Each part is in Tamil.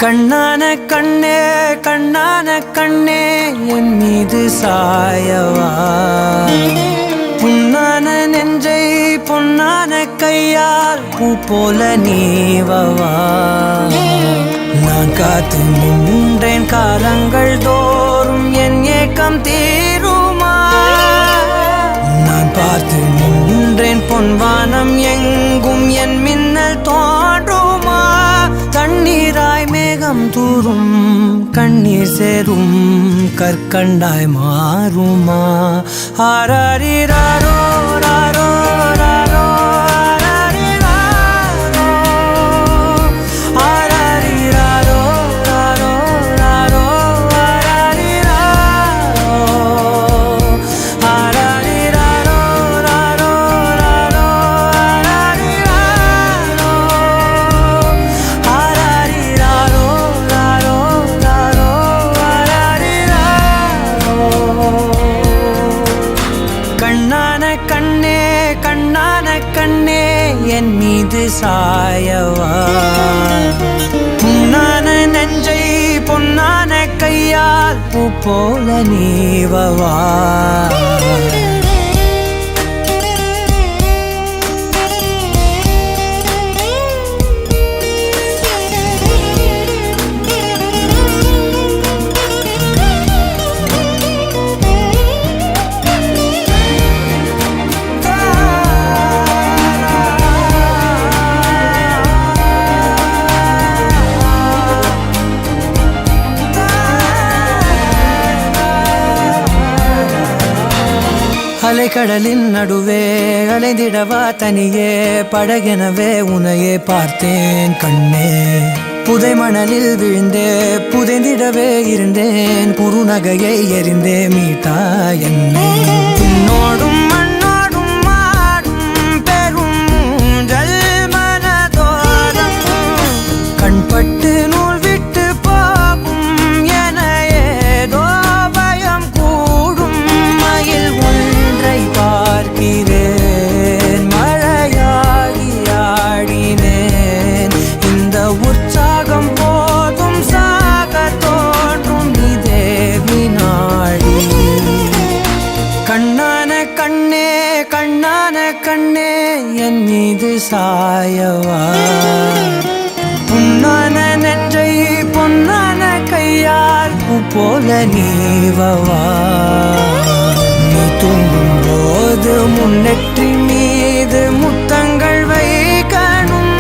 கண்ணான கண்ணே கண்ணான கண்ணே என் மீது சாயவா, புண்ணான நெஞ்சை பொன்னான கையால் பூ போல நீவவா. நான் காத்து நின்றேன் காலங்கள் தோறும் என் ஏக்கம் தீருமா. நான் பார்த்து நின்றேன் பொன்வானம் எங்கும் என் மின்னல் தோன்றுமா. தண்ணீராய் மேகம் தூரும் கண்ணீர் சேரும் கற்கண்டாய் மாறுமா. ஆராரிராரோ ராரோ ராரோ ஆராரிராரோ ராரோ ராரோ ஆராரிராரோ ராரோ ராரோ கண்ணான கண்ணே கண்ணான கண்ணே என் மீது சாயவா, புண்ணான நெஞ்சை பொன்னான கையால் பூ போல நீவவா. அலைக்கடலின் நடுவே அலைந்திடவா தனியே படகெனவே உனையே பார்த்தேன் கண்ணே. புதை மணலில் விழுந்தே புதைந்திடவே இருந்தேன், குறுநகையை எறிந்தே மீட்டா என்னை. உன்னோடும் மண்ணோடும் மாடும் பெரும் ஊஞ்சல் மனதோரம் கண்பட்டு நூல் விட்டு போகும் என ஏதோ பயம் கூடும். மயில் பார்க்கிறேன் மழையாகி ஆடினேன், இந்த உற்சாகம் போதும் சாக தோன்றும் இதே வினாடி. கண்ணான கண்ணே கண்ணான கண்ணே என் மீது சாயவா, புண்ணான நெஞ்சை பொன்னான கையால் பூ போல நீவவா. நீ தூங்கும் போது முன்னெற்றி மீது முத்தங்கள் வைக்கணும்,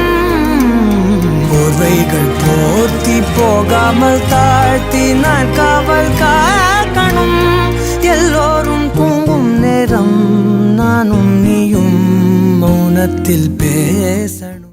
போர்வைகள் போர்த்தி போகாமல் தாழ்த்தி நான் காவல் காக்கணும். எல்லோரும் தூங்கும் நேரம் நானும் நீயும் மௌனத்தில் பேசணும்.